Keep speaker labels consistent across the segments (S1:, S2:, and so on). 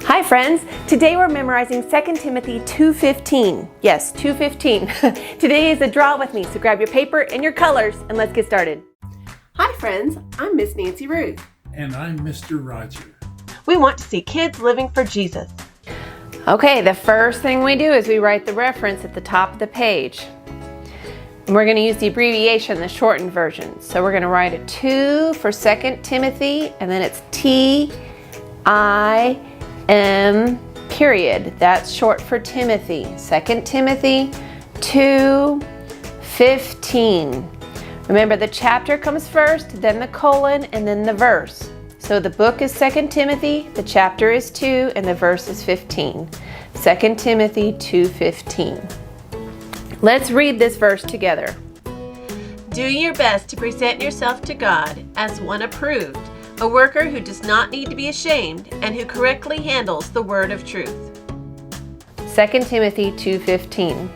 S1: Hi friends, today we're memorizing 2 Timothy 2:15. Yes, 2:15. Today is a draw with me, so grab your paper and your colors and let's get started. Hi friends, I'm Miss Nancy Ruth.
S2: And I'm Mr. Roger.
S1: We want to see kids living for Jesus. Okay, the first thing we do is we write the reference at the top of the page. And we're going to use the abbreviation, the shortened version. So we're going to write a 2 for 2 Timothy, and then it's T-I-M period. That's short for Timothy. 2 Timothy 2:15. Remember, the chapter comes first, then the colon, and then the verse. So the book is 2 Timothy, the chapter is 2, and the verse is 15. 2 Timothy 2:15. Let's read this verse together.
S3: Do your best to present yourself to God as one approved, a worker who does not need to be ashamed and who correctly handles the word of truth.
S1: 2 Timothy 2:15.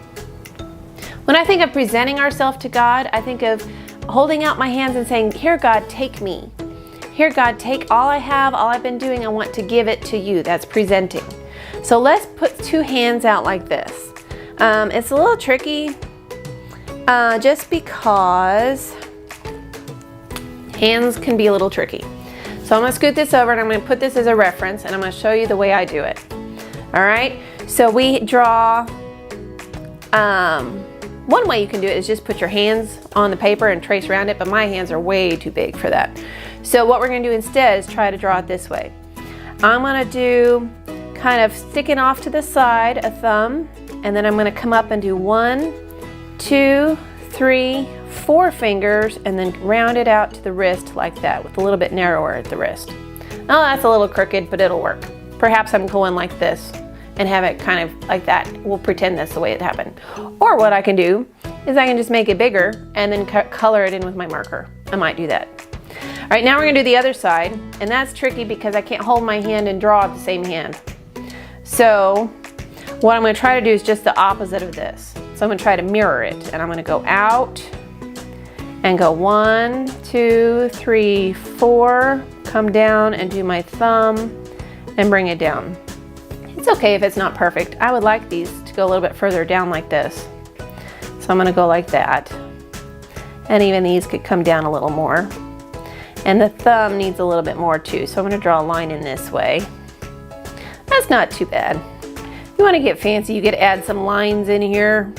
S1: When I think of presenting ourselves to God, I think of holding out my hands and saying, "Here, God, take me. Here, God, take all I have, all I've been doing. I want to give it to you." That's presenting. So let's put 2 hands out like this. It's a little tricky just because hands can be a little tricky. So I'm going to scoot this over and I'm going to put this as a reference and I'm going to show you the way I do it. All right, so we draw, one way you can do it is just put your hands on the paper and trace around it, but my hands are way too big for that. So what we're going to do instead is try to draw it this way. I'm going to do kind of sticking off to the side, a thumb, and then I'm going to come up and do 1, 2, 3, 4 fingers, and then round it out to the wrist like that with a little bit narrower at the wrist. Oh, that's a little crooked, but it'll work. Perhaps I'm going like this and have it kind of like that. We'll pretend that's the way it happened. Or what I can do is I can just make it bigger and then color it in with my marker. I might do that. All right, now we're going to do the other side, and that's tricky because I can't hold my hand and draw at the same hand. So what I'm going to try to do is just the opposite of this. So I'm going to try to mirror it, and I'm going to go out and go 1, 2, 3, 4, come down and do my thumb and bring it down. It's okay if it's not perfect. I would like these to go a little bit further down like this. So I'm going to go like that. And even these could come down a little more. And the thumb needs a little bit more too. So I'm going to draw a line in this way. That's not too bad. If you want to get fancy, you could add some lines in here.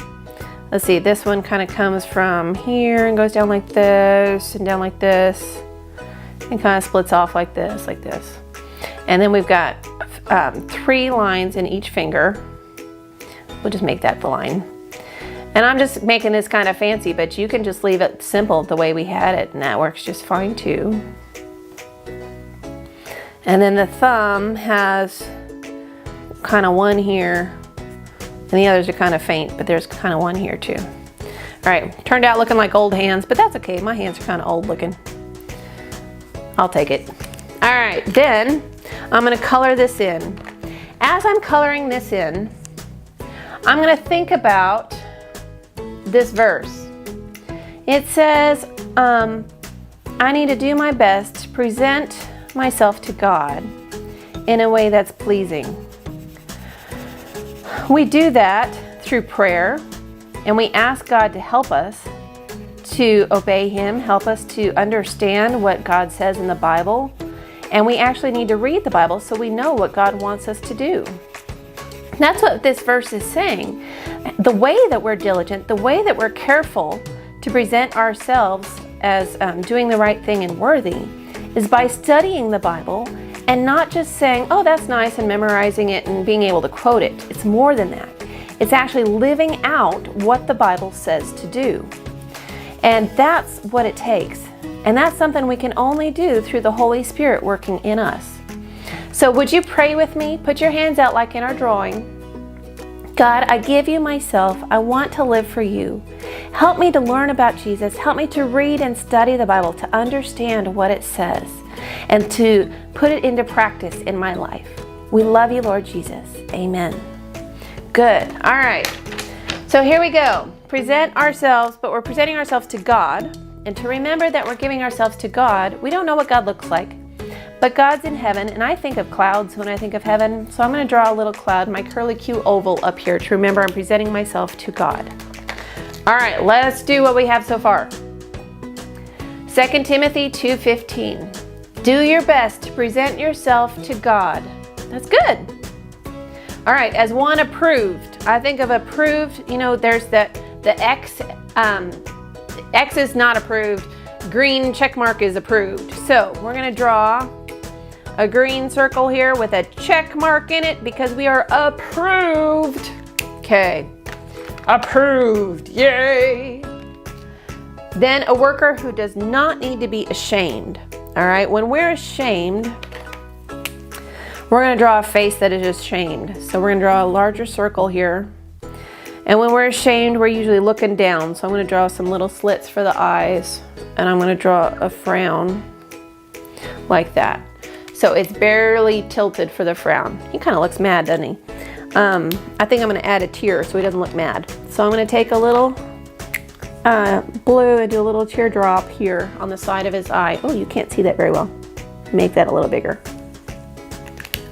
S1: Let's see, this one kind of comes from here and goes down like this and down like this and kind of splits off like this, like this. And then we've got 3 lines in each finger. We'll just make that the line. And I'm just making this kind of fancy, but you can just leave it simple the way we had it, and that works just fine too. And then the thumb has kind of one here, and the others are kind of faint, but there's kind of one here too. All right, turned out looking like old hands, but that's okay. My hands are kind of old looking. I'll take it. All right, then I'm going to color this in. As I'm coloring this in, I'm going to think about this verse. It says, I need to do my best to present myself to God in a way that's pleasing. We do that through prayer, and we ask God to help us to obey Him, help us to understand what God says in the Bible, and we actually need to read the Bible so we know what God wants us to do. That's what this verse is saying. The way that we're diligent, the way that we're careful to present ourselves as doing the right thing and worthy is by studying the Bible and not just saying, "Oh, that's nice," and memorizing it and being able to quote it. It's more than that. It's actually living out what the Bible says to do. And that's what it takes. And that's something we can only do through the Holy Spirit working in us. So would you pray with me? Put your hands out like in our drawing. God, I give you myself. I want to live for you. Help me to learn about Jesus. Help me to read and study the Bible, to understand what it says, and to put it into practice in my life. We love you, Lord Jesus. Amen. Good. All right. So here we go. Present ourselves, but we're presenting ourselves to God. And to remember that we're giving ourselves to God, we don't know what God looks like. But God's in heaven, and I think of clouds when I think of heaven. So I'm going to draw a little cloud, my curly Q oval up here to remember I'm presenting myself to God. All right, let's do what we have so far. 2 Timothy 2:15. Do your best to present yourself to God. That's good. All right, as one approved. I think of approved, there's the X. X is not approved. Green check mark is approved. So we're going to draw a green circle here with a check mark in it because we are approved. Okay, approved. Yay. Then a worker who does not need to be ashamed. All right, when we're ashamed, we're going to draw a face that is ashamed. So we're going to draw a larger circle here. And when we're ashamed, we're usually looking down. So I'm going to draw some little slits for the eyes. And I'm going to draw a frown like that. So it's barely tilted for the frown. He kind of looks mad, doesn't he? I think I'm going to add a tear so he doesn't look mad. So I'm going to take a little blue and do a little teardrop here on the side of his eye. Oh, you can't see that very well. Make that a little bigger.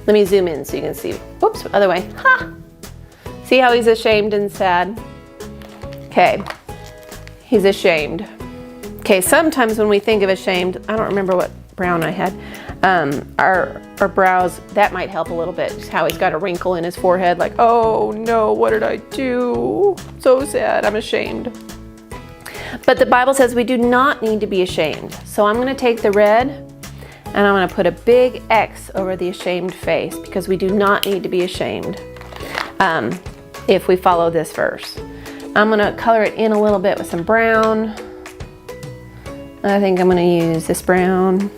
S1: Let me zoom in so you can see. Whoops, other way. Ha! See how he's ashamed and sad? Okay, he's ashamed. Okay, sometimes when we think of ashamed, I don't remember what brown I had, our brows, that might help a little bit. Just how he's got a wrinkle in his forehead, like, oh no, what did I do? So sad, I'm ashamed. But the Bible says we do not need to be ashamed. So I'm going to take the red and I'm going to put a big X over the ashamed face because we do not need to be ashamed if we follow this verse. I'm going to color it in a little bit with some brown. I think I'm going to use this brown.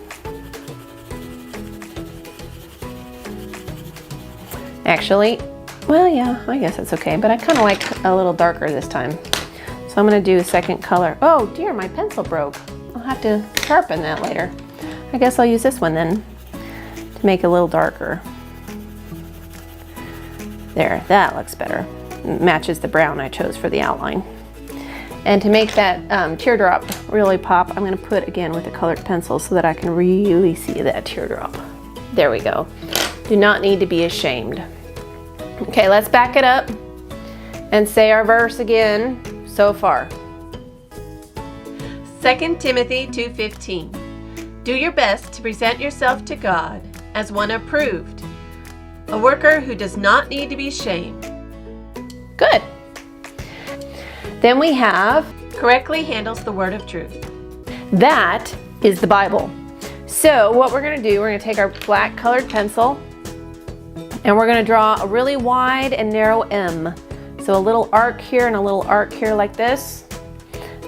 S1: Actually, well, yeah, I guess it's okay, but I kind of like a little darker this time. So I'm going to do a second color. Oh dear, my pencil broke. I'll have to sharpen that later. I guess I'll use this one then to make it a little darker. There, that looks better. It matches the brown I chose for the outline. And to make that teardrop really pop, I'm going to put again with a colored pencil so that I can really see that teardrop. There we go. Do not need to be ashamed. Okay, let's back it up and say our verse again so far.
S3: 2 Timothy 2:15. Do your best to present yourself to God as one approved, a worker who does not need to be ashamed.
S1: Good. Then we have,
S3: Correctly handles the word of truth.
S1: that is the Bible. So what we're going to do, we're going to take our black colored pencil and we're going to draw a really wide and narrow M. So a little arc here and a little arc here like this.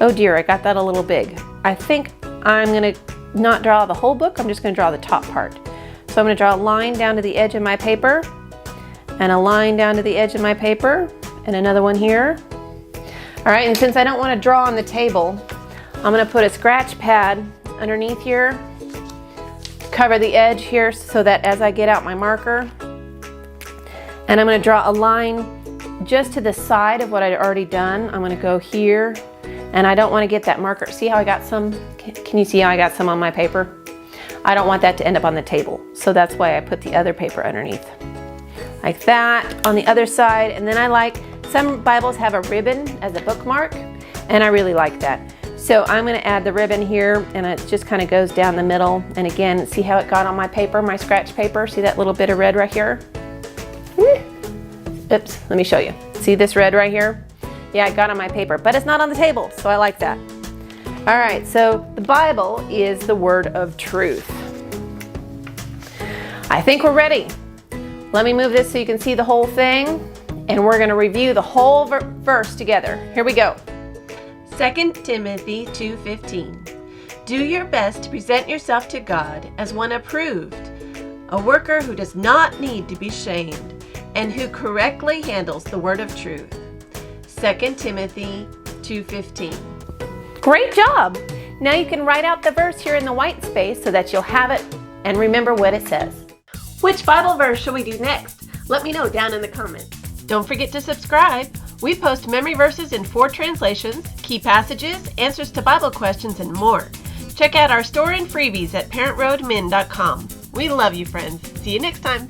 S1: Oh dear, I got that a little big. I think I'm going to not draw the whole book, I'm just going to draw the top part. So I'm going to draw a line down to the edge of my paper and a line down to the edge of my paper and another one here. All right, and since I don't want to draw on the table, I'm going to put a scratch pad underneath here, cover the edge here so that as I get out my marker, and I'm going to draw a line just to the side of what I'd already done. I'm going to go here, and I don't want to get that marker. See how I got some? Can you see how I got some on my paper? I don't want that to end up on the table, so that's why I put the other paper underneath. Like that on the other side, and then I like, some Bibles have a ribbon as a bookmark, and I really like that. So I'm going to add the ribbon here, and it just kind of goes down the middle. And again, see how it got on my paper, my scratch paper? See that little bit of red right here? Oops, let me show you. See this red right here? Yeah, it got on my paper, but it's not on the table, so I like that. All right, so the Bible is the word of truth. I think we're ready. Let me move this so you can see the whole thing, and we're going to review the whole verse together. Here we go.
S3: 2 Timothy 2:15. Do your best to present yourself to God as one approved, a worker who does not need to be shamed, and who correctly handles the word of truth. 2 Timothy 2:15.
S1: Great job! Now you can write out the verse here in the white space so that you'll have it and remember what it says.
S3: Which Bible verse shall we do next? Let me know down in the comments. Don't forget to subscribe. We post memory verses in 4 translations, key passages, answers to Bible questions, and more. Check out our store and freebies at parentroadmin.com. We love you, friends. See you next time.